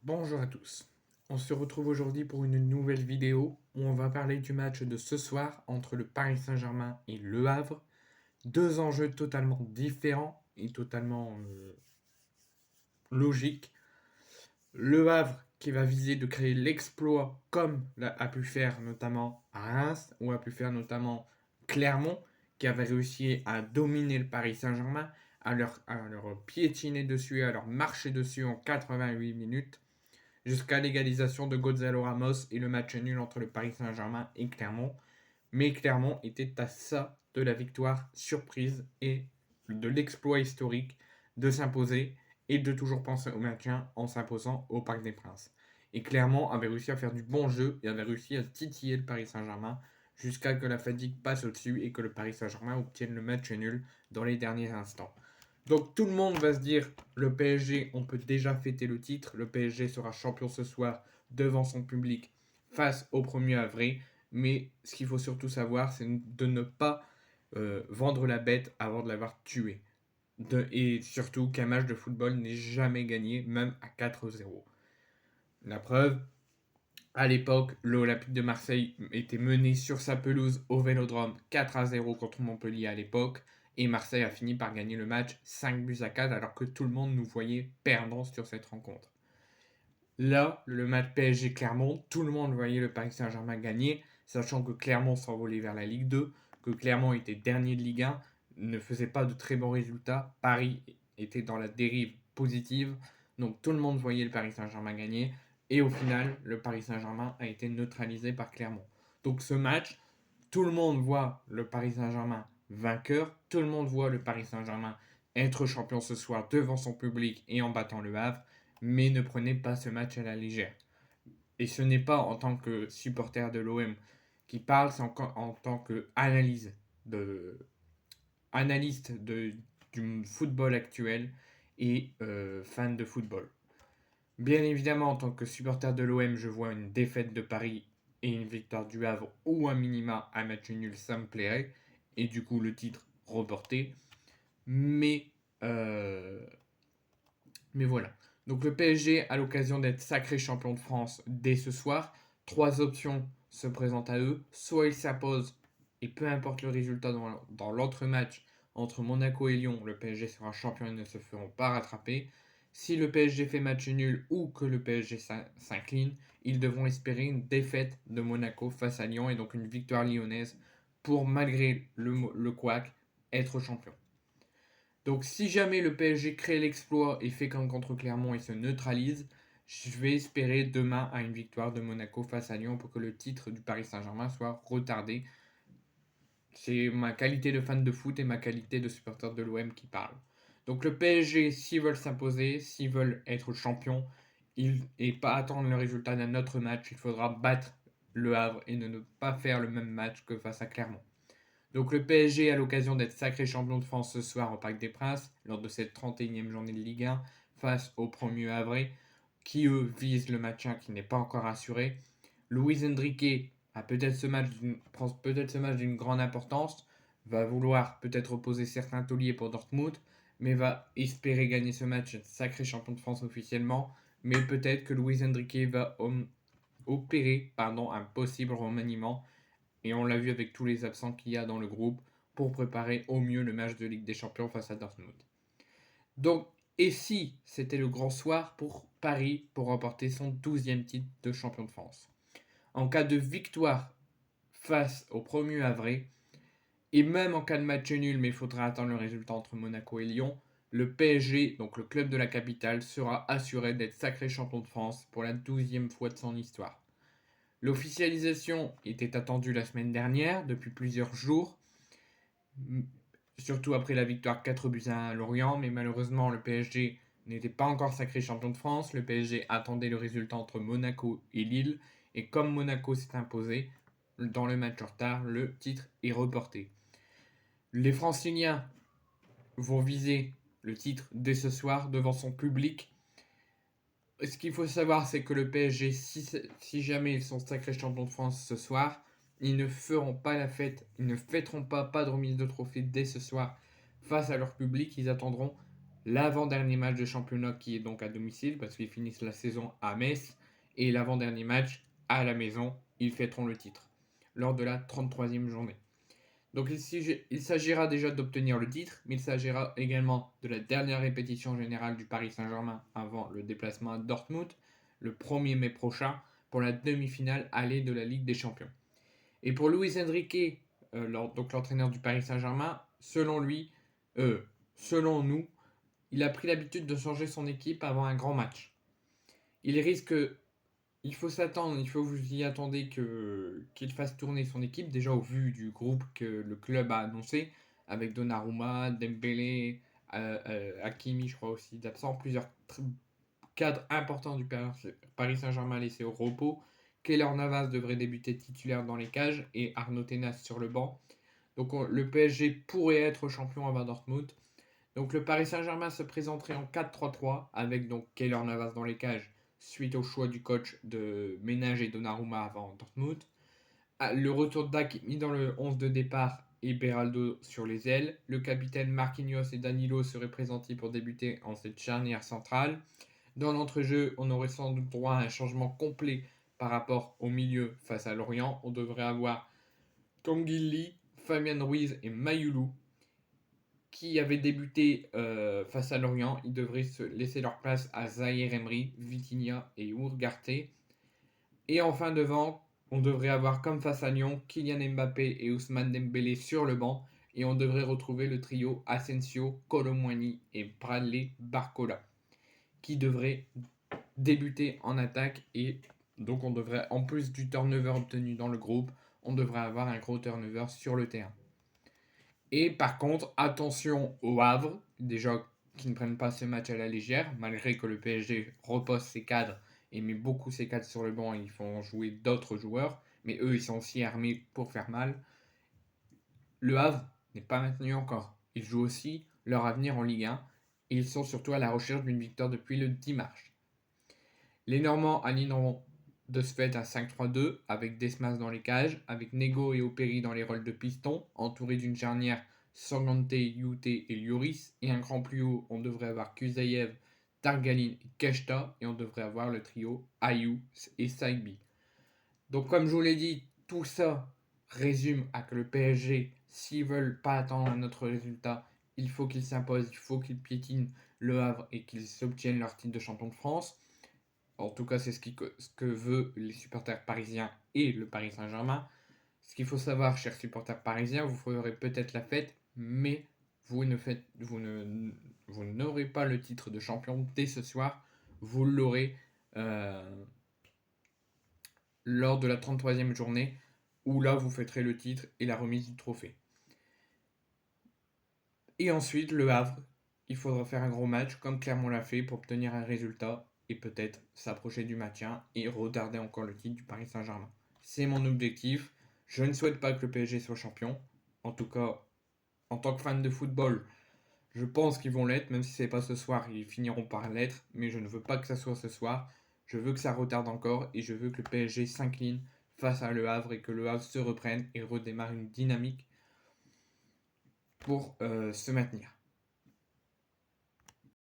Bonjour à tous. On se retrouve aujourd'hui pour une nouvelle vidéo où on va parler du match de ce soir entre le Paris Saint-Germain et Le Havre. Deux enjeux totalement différents et totalement logiques. Le Havre qui va viser de créer l'exploit comme a pu faire notamment à Reims ou a pu faire notamment Clermont qui avait réussi à dominer le Paris Saint-Germain, à leur piétiner dessus, à leur marcher dessus en 88 minutes jusqu'à l'égalisation de Gonzalo Ramos et le match nul entre le Paris Saint-Germain et Clermont. Mais Clermont était à ça de la victoire surprise et de l'exploit historique de s'imposer et de toujours penser au maintien en s'imposant au Parc des Princes. Et Clermont avait réussi à faire du bon jeu et avait réussi à titiller le Paris Saint-Germain jusqu'à que la fatigue passe au-dessus et que le Paris Saint-Germain obtienne le match nul dans les derniers instants. Donc tout le monde va se dire, le PSG, on peut déjà fêter le titre, le PSG sera champion ce soir devant son public face au 1er avril, mais ce qu'il faut surtout savoir, c'est de ne pas vendre la bête avant de l'avoir tuée. Et surtout qu'un match de football n'est jamais gagné, même à 4-0. La preuve, à l'époque, l'Olympique de Marseille était mené sur sa pelouse au Vélodrome 4-0 contre Montpellier à l'époque. Et Marseille a fini par gagner le match 5-4 alors que tout le monde nous voyait perdants sur cette rencontre. Là, le match PSG-Clermont, tout le monde voyait le Paris Saint-Germain gagner, sachant que Clermont s'envolait vers la Ligue 2, que Clermont était dernier de Ligue 1, ne faisait pas de très bons résultats. Paris était dans la dérive positive, donc tout le monde voyait le Paris Saint-Germain gagner. Et au final, le Paris Saint-Germain a été neutralisé par Clermont. Donc ce match, tout le monde voit le Paris Saint-Germain vainqueur, tout le monde voit le Paris Saint-Germain être champion ce soir devant son public et en battant le Havre, mais ne prenez pas ce match à la légère. Et ce n'est pas en tant que supporter de l'OM qui parle, c'est en tant qu'analyste du football actuel et fan de football. Bien évidemment, en tant que supporter de l'OM, je vois une défaite de Paris et une victoire du Havre ou un minima un match nul, ça me plairait. Et du coup, le titre reporté. Mais, euh, mais voilà. Donc le PSG a l'occasion d'être sacré champion de France dès ce soir. Trois options se présentent à eux. Soit ils s'imposent, et peu importe le résultat dans l'autre match entre Monaco et Lyon, le PSG sera champion et ne se feront pas rattraper. Si le PSG fait match nul ou que le PSG s'incline, ils devront espérer une défaite de Monaco face à Lyon et donc une victoire lyonnaise pour, malgré le couac, être champion. Donc si jamais le PSG crée l'exploit et fait comme contre Clermont et se neutralise, je vais espérer demain à une victoire de Monaco face à Lyon pour que le titre du Paris Saint-Germain soit retardé. C'est ma qualité de fan de foot et ma qualité de supporter de l'OM qui parlent. Donc le PSG, s'ils veulent s'imposer, s'ils veulent être champions, et pas attendre le résultat d'un autre match, il faudra battre le Havre et ne pas faire le même match que face à Clermont. Donc le PSG a l'occasion d'être sacré champion de France ce soir au Parc des Princes, lors de cette 31e journée de Ligue 1, face au 1er avril, qui eux visent le maintien qui n'est pas encore assuré. Luis Enrique a prend peut-être ce match d'une grande importance, va vouloir peut-être opposer certains tauliers pour Dortmund, mais va espérer gagner ce match, être sacré champion de France officiellement, mais peut-être que Luis Enrique va opérer un possible remaniement et on l'a vu avec tous les absents qu'il y a dans le groupe pour préparer au mieux le match de Ligue des Champions face à Dortmund. Donc, et si c'était le grand soir pour Paris pour remporter son 12e titre de champion de France? En cas de victoire face au 1er avril, et même en cas de match nul, mais il faudra attendre le résultat entre Monaco et Lyon, le PSG, donc le club de la capitale, sera assuré d'être sacré champion de France pour la 12e fois de son histoire. L'officialisation était attendue la semaine dernière, depuis plusieurs jours, surtout après la victoire 4 buts à 1 à Lorient, mais malheureusement le PSG n'était pas encore sacré champion de France. Le PSG attendait le résultat entre Monaco et Lille, et comme Monaco s'est imposé dans le match en retard, le titre est reporté. Les Franciliens vont viser le titre dès ce soir devant son public. Ce qu'il faut savoir, c'est que le PSG, si jamais ils sont sacrés champions de France ce soir, ils ne feront pas la fête, ils ne fêteront pas de remise de trophée dès ce soir face à leur public. Ils attendront l'avant-dernier match de championnat qui est donc à domicile parce qu'ils finissent la saison à Metz et l'avant-dernier match à la maison, ils fêteront le titre lors de la 33e journée. Donc il s'agira déjà d'obtenir le titre, mais il s'agira également de la dernière répétition générale du Paris Saint-Germain avant le déplacement à Dortmund le 1er mai prochain pour la demi-finale allée de la Ligue des Champions. Et pour Luis Enrique, donc l'entraîneur du Paris Saint-Germain, selon nous, il a pris l'habitude de changer son équipe avant un grand match. Il faut s'attendre, il faut vous y attendez qu'il fasse tourner son équipe, déjà au vu du groupe que le club a annoncé, avec Donnarumma, Dembélé, Hakimi, je crois aussi d'absent, plusieurs cadres importants du Paris Saint-Germain laissés au repos. Keylor Navas devrait débuter titulaire dans les cages et Arnaud Tenas sur le banc. Donc le PSG pourrait être champion avant Dortmund. Donc le Paris Saint-Germain se présenterait en 4-3-3 avec donc Keylor Navas dans les cages suite au choix du coach de ménager Donnarumma avant Dortmund. Le retour d'Hakimi dans le 11 de départ et Beraldo sur les ailes. Le capitaine Marquinhos et Danilo seraient présentés pour débuter en cette charnière centrale. Dans l'entrejeu, on aurait sans doute droit à un changement complet par rapport au milieu face à Lorient. On devrait avoir Tanguy, Fabien Ruiz et Mayoulou qui avaient débuté face à Lorient. Ils devraient se laisser leur place à Zahir Emery, Vitinha et Ugarte. Et enfin devant, on devrait avoir comme face à Lyon, Kylian Mbappé et Ousmane Dembélé sur le banc. Et on devrait retrouver le trio Asensio, Kolo Muani et Bradley Barcola qui devrait débuter en attaque et donc on devrait, en plus du turnover obtenu dans le groupe, on devrait avoir un gros turnover sur le terrain. Et par contre, attention au Havre, déjà qui ne prennent pas ce match à la légère, malgré que le PSG repose ses cadres et met beaucoup ses cadres sur le banc et ils font jouer d'autres joueurs, mais eux ils sont aussi armés pour faire mal. Le Havre n'est pas maintenu encore. Ils jouent aussi leur avenir en Ligue 1 et ils sont surtout à la recherche d'une victoire depuis le 10 mars. Les Normands aligneront de ce fait un 5-3-2 avec Desmas dans les cages, avec Nego et Operi dans les rôles de piston, entourés d'une charnière Sorgante, Yute et Lloris, et un cran plus haut, on devrait avoir Kuzayev, Targalin et Keshta, et on devrait avoir le trio Ayou et Saibi. Donc comme je vous l'ai dit, tout ça résume à que le PSG, s'ils veulent pas attendre un autre résultat, il faut qu'ils s'imposent, il faut qu'ils piétinent le Havre et qu'ils obtiennent leur titre de champion de France. En tout cas, c'est ce que veulent les supporters parisiens et le Paris Saint-Germain. Ce qu'il faut savoir, chers supporters parisiens, vous ferez peut-être la fête, mais vous n'aurez pas le titre de champion dès ce soir. Vous l'aurez lors de la 33e journée, où là, vous fêterez le titre et la remise du trophée. Et ensuite, le Havre, il faudra faire un gros match, comme Clermont l'a fait, pour obtenir un résultat et peut-être s'approcher du maintien et retarder encore le titre du Paris Saint-Germain. C'est mon objectif. Je ne souhaite pas que le PSG soit champion. En tout cas, en tant que fan de football, je pense qu'ils vont l'être, même si ce n'est pas ce soir, ils finiront par l'être. Mais je ne veux pas que ça soit ce soir. Je veux que ça retarde encore et je veux que le PSG s'incline face à Le Havre et que Le Havre se reprenne et redémarre une dynamique pour se maintenir.